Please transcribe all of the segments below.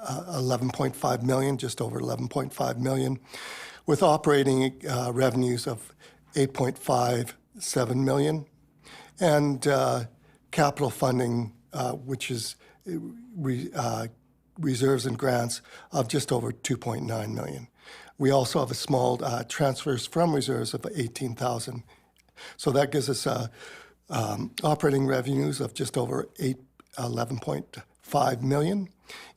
11.5 million, just over 11.5 million, with operating revenues of 8.57 million, and capital funding, which is reserves and grants of just over 2.9 million. We also have a small transfers from reserves of 18,000. So that gives us operating revenues of just over 11.5 million.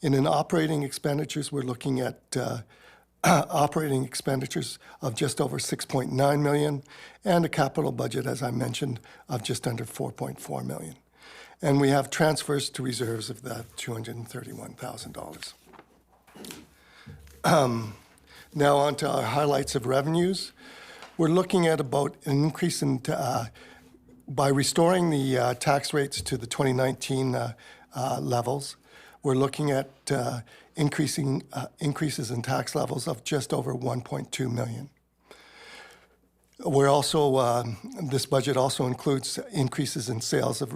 And in operating expenditures, we're looking at operating expenditures of just over 6.9 million and a capital budget, as I mentioned, of just under 4.4 million. And we have transfers to reserves of that $231,000. Now on to our highlights of revenues. We're looking at about an increase in, by restoring the tax rates to the 2019 levels, we're looking at increases in tax levels of just over 1.2 million. We're also, this budget also includes increases in sales of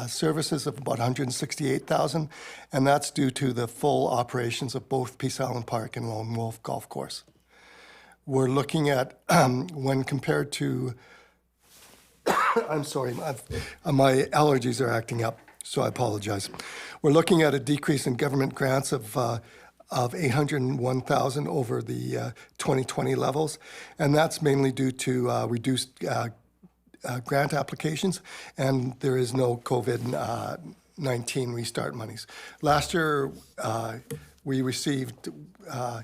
services of about 168,000, and that's due to the full operations of both Peace Island Park and Lone Wolf Golf Course. We're looking at, when compared to, I'm sorry, my allergies are acting up, so I apologize. We're looking at a decrease in government grants of 801,000 over the 2020 levels, and that's mainly due to reduced grant applications, and there is no COVID-19 restart monies. Last year, we received a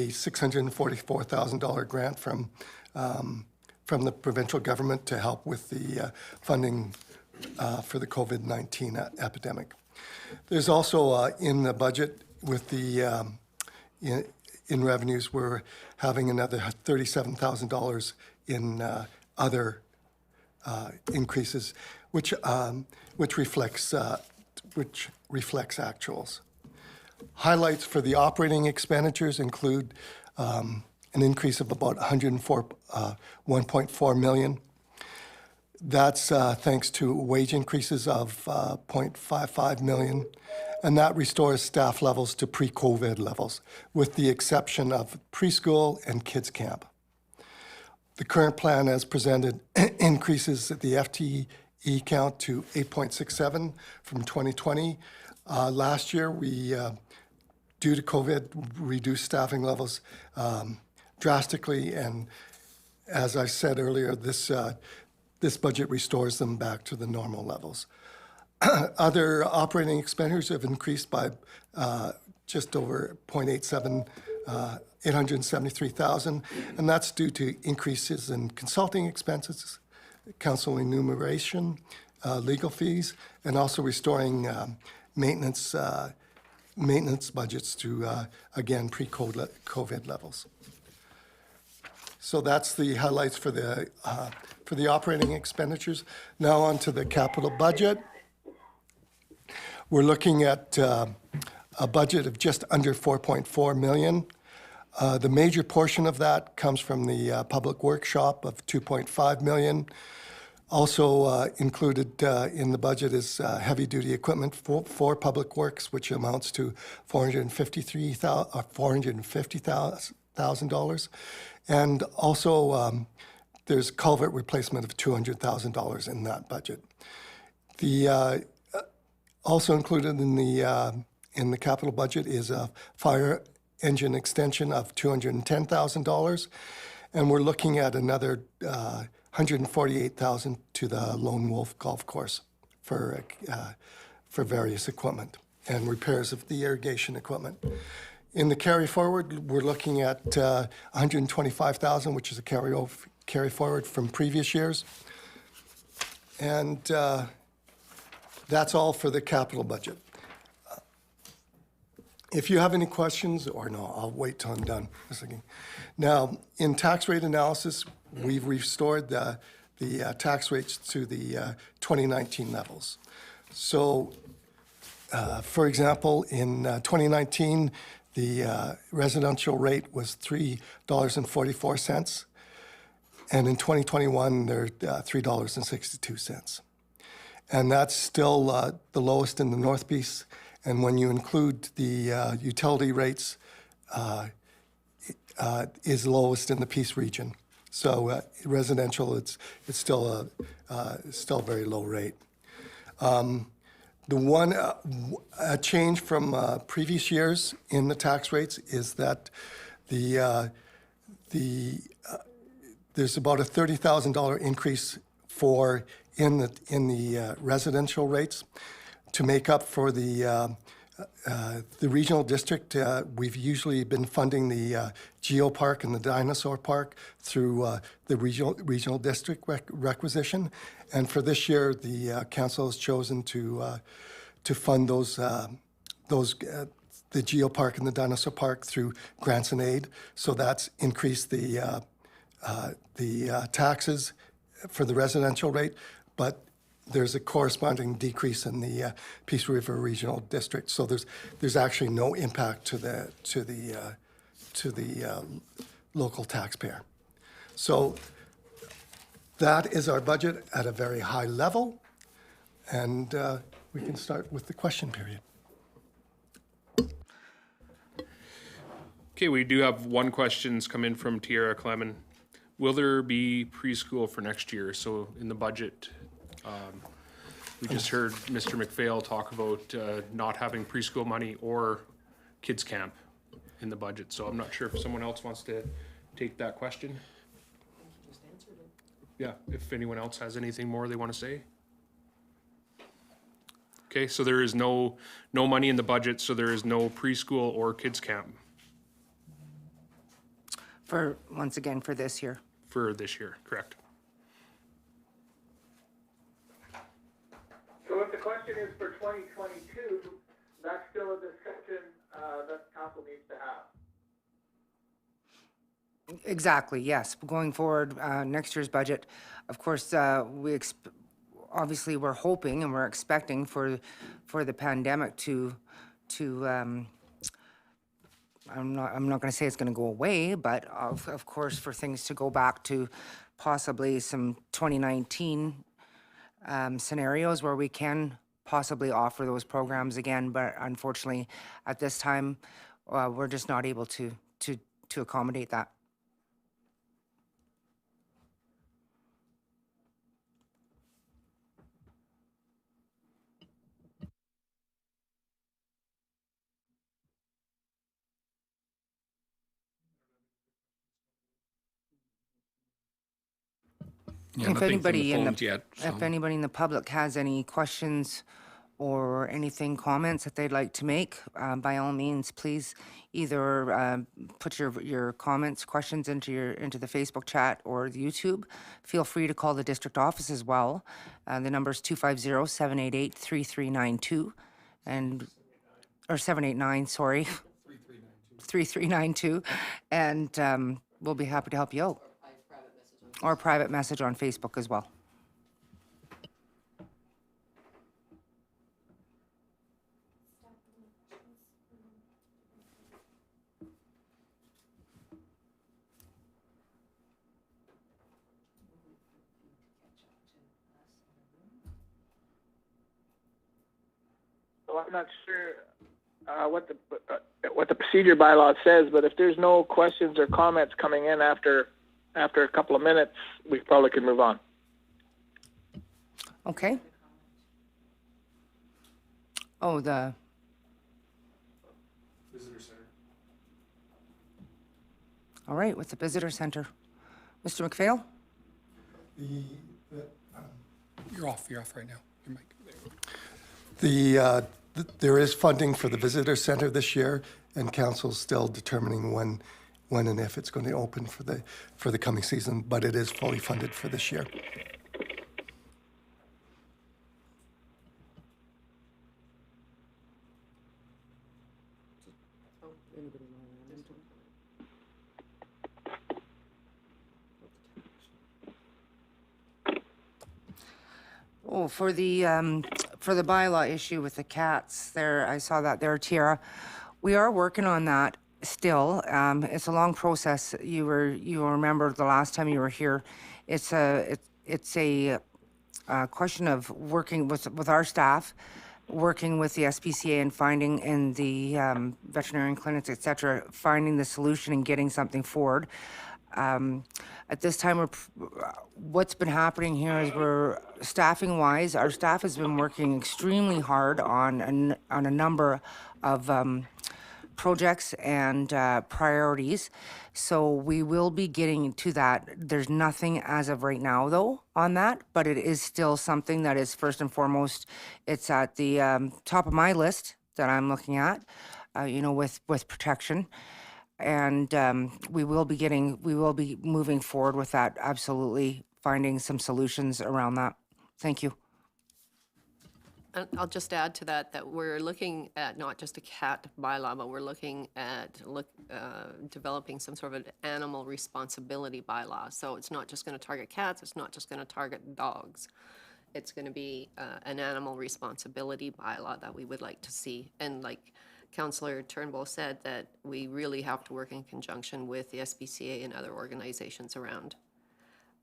$644,000 grant from the provincial government to help with the funding for the COVID-19 epidemic. There's also in the budget with the in revenues, we're having another $37,000 in other increases, which reflects actuals. Highlights for the operating expenditures include an increase of about 1.4 million. That's thanks to wage increases of 0.55 million, and that restores staff levels to pre-COVID levels, with the exception of preschool and kids camp. The current plan as presented increases the FTE count to 8.67 from 2020. Last year, we, due to COVID, reduced staffing levels drastically, and as I said earlier, this budget restores them back to the normal levels. Other operating expenditures have increased by just over 0.87, 873,000, and that's due to increases in consulting expenses, council enumeration, legal fees, and also restoring maintenance budgets to, again, pre-COVID levels. So that's the highlights for the operating expenditures. Now on to the capital budget. We're looking at a budget of just under 4.4 million. The major portion of that comes from the public workshop of 2.5 million. Also included in the budget is heavy-duty equipment for public works, which amounts to $450,000. And also there's culvert replacement of $200,000 in that budget. The also included in the capital budget is a fire engine extension of $210,000, and we're looking at another $148,000 to the Lone Wolf Golf Course for various equipment and repairs of the irrigation equipment. In the carry forward, we're looking at $125,000, which is a carry forward from previous years, and that's all for the capital budget. If you have any questions, or no, I'll wait till I'm done. Now, in tax rate analysis, we've restored the tax rates to the 2019 levels. So, for example, in 2019, the residential rate was $3.44, and in 2021, they're $3.62. And that's still the lowest in the North Peace And when you include the utility rates, is lowest in the Peace region. So residential, it's still a very low rate. The one a change from previous years in the tax rates is that there's about a $30,000 increase in the residential rates to make up for the regional district. We've usually been funding the Geopark and the Dinosaur Park through the regional district requisition, and for this year, the council has chosen to fund the Geopark and the Dinosaur Park through grants and aid. So that's increased the taxes for the residential rate, but there's a corresponding decrease in the Peace River Regional District. So there's actually no impact to the local taxpayer. So that is our budget at a very high level, and we can start with the question period. Okay, we do have one questions come in from Tierra Clement. Will there be preschool for next year? So in the budget, we just heard Mr. McPhail talk about not having preschool money or kids camp in the budget. So I'm not sure if someone else wants to take that question. Yeah, if anyone else has anything more they want to say. Okay, so there is no money in the budget, so there is no preschool or kids camp. Once again, for this year. For this year, correct. So if the question is for 2022, that's still a discussion that council needs to have. Exactly, yes. Going forward, next year's budget, of course, obviously we're hoping and we're expecting for the pandemic to I'm not going to say it's going to go away, but of course for things to go back to possibly some 2019 scenarios where we can possibly offer those programs again. But unfortunately, at this time, we're just not able to accommodate that. Yeah, If anybody in yet, so. if anybody in the public has any questions or anything, comments that they'd like to make, by all means, please either put your comments, questions into the Facebook chat or the YouTube. Feel free to call the district office as well. The number is 250-788-3392 or 789, sorry. 3392. And we'll be happy to help you out. Or a private message on Facebook as well. So I'm not sure what the procedure bylaw says, but if there's no questions or comments coming in after a couple of minutes, we probably can move on. Okay. Oh, the Visitor Center. all right, with the visitor center. Mr. McPhail? You're off right now. Your mic. There is funding for the visitor center this year, and council's still determining when and if it's going to open for the coming season, but it is fully funded for this year. Oh, for the bylaw issue with the cats there, I saw that there, Tierra. We are working on that still. It's a long process. You remember the last time you were here. It's a question of working with our staff working with the SPCA and finding in the veterinarian clinics, et cetera, finding the solution and getting something forward. At this time, what's been happening here is staffing-wise, our staff has been working extremely hard on a number of projects and priorities. So we will be getting to that. There's nothing as of right now, though, on that, but it is still something that is first and foremost, it's at the top of my list that I'm looking at, with protection. And we will be moving forward with that, absolutely, finding some solutions around that. Thank you. I'll just add to that we're looking at not just a cat bylaw, but we're looking at developing some sort of an animal responsibility bylaw. So it's not just going to target cats, it's not just going to target dogs. It's going to be an animal responsibility bylaw that we would like to see. And like Councillor Turnbull said, that we really have to work in conjunction with the SPCA and other organizations around.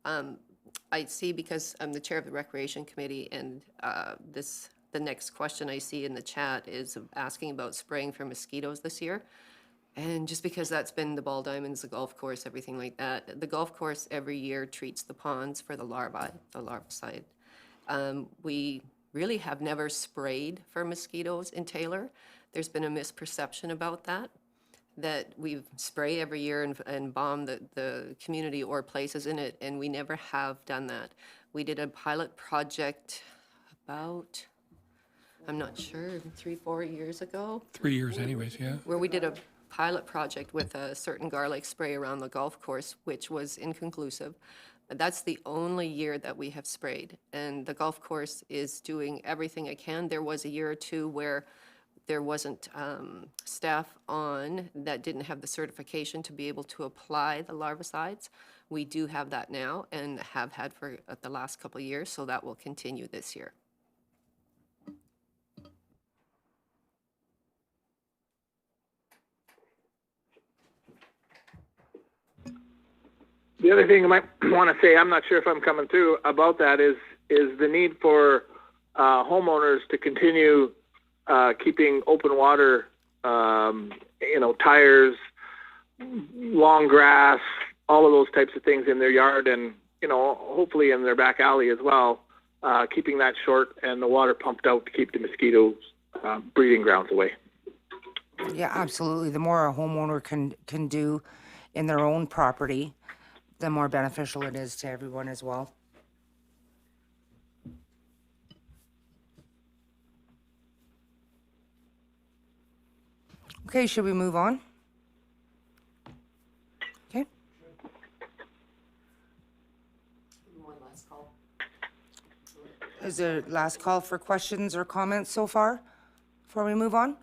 I see, because I'm the chair of the Recreation Committee, and the next question I see in the chat is asking about spraying for mosquitoes this year. And just because that's been the ball diamonds, the golf course, everything like that, the golf course every year treats the ponds for the larvicide. We really have never sprayed for mosquitoes in Taylor. There's been a misperception about that we spray every year and bomb the community or places in it, and we never have done that. We did a pilot project about, I'm not sure, 3-4 years ago, 3 years anyways, yeah. where we did a pilot project with a certain garlic spray around the golf course, which was inconclusive. But that's the only year that we have sprayed, and the golf course is doing everything it can. There was a year or two where there wasn't staff on that didn't have the certification to be able to apply the larvicides. We do have that now and have had for the last couple of years, so that will continue this year. The other thing I might want to say, I'm not sure if I'm coming through about that, is the need for homeowners to continue keeping open water, tires, long grass, all of those types of things in their yard, and hopefully in their back alley as well, keeping that short and the water pumped out to keep the mosquitoes breeding grounds away. Yeah, absolutely. The more a homeowner can do in their own property, the more beneficial it is to everyone as well. Okay, should we move on? Okay. One last call. Is there last call for questions or comments so far before we move on?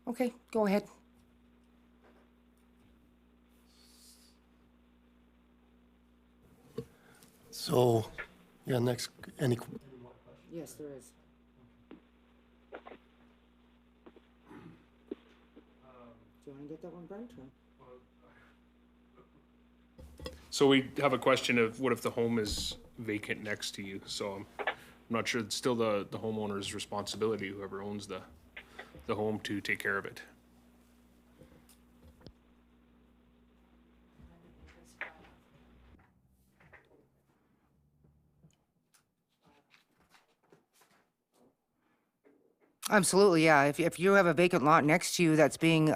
Okay, go ahead. So, yeah, next, any, Yes, there is. Do you want to get that one, Brent? So we have a question of what if the home is vacant next to you? So I'm not sure, it's still the homeowner's responsibility, whoever owns the home, to take care of it. Absolutely, yeah. If you have a vacant lot next to you that's being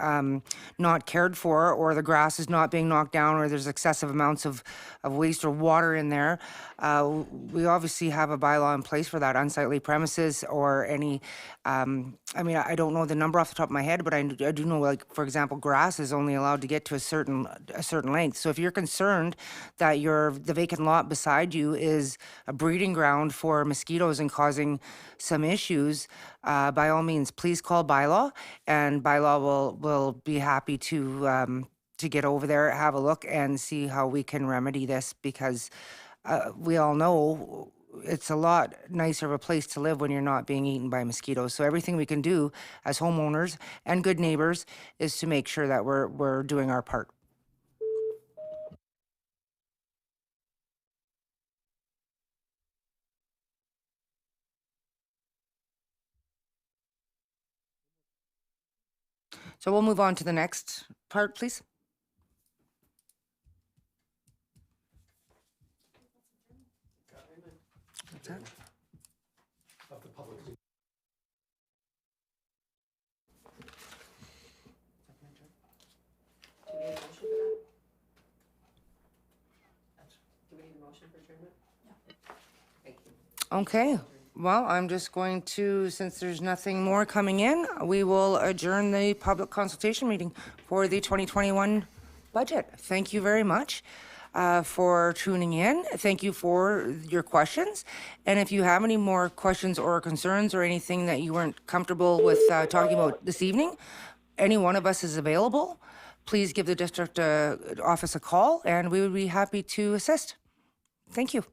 not cared for, or the grass is not being knocked down, or there's excessive amounts of waste or water in there, we obviously have a bylaw in place for that, unsightly premises or any, I mean, I don't know the number off the top of my head, but I do know, like, for example, grass is only allowed to get to a certain length. So if you're concerned that the vacant lot beside you is a breeding ground for mosquitoes and causing some issues, by all means, please call bylaw, and bylaw will be happy to get over there, have a look, and see how we can remedy this, because we all know it's a lot nicer of a place to live when you're not being eaten by mosquitoes. So everything we can do as homeowners and good neighbors is to make sure that we're doing our part. So we'll move on to the next part, please. What's that? Okay, well, I'm just going to, since there's nothing more coming in, we will adjourn the public consultation meeting for the 2021 budget. Thank you very much for tuning in. Thank you for your questions. And if you have any more questions or concerns or anything that you weren't comfortable with talking about this evening, any one of us is available. Please give the district office a call and we would be happy to assist. Thank you.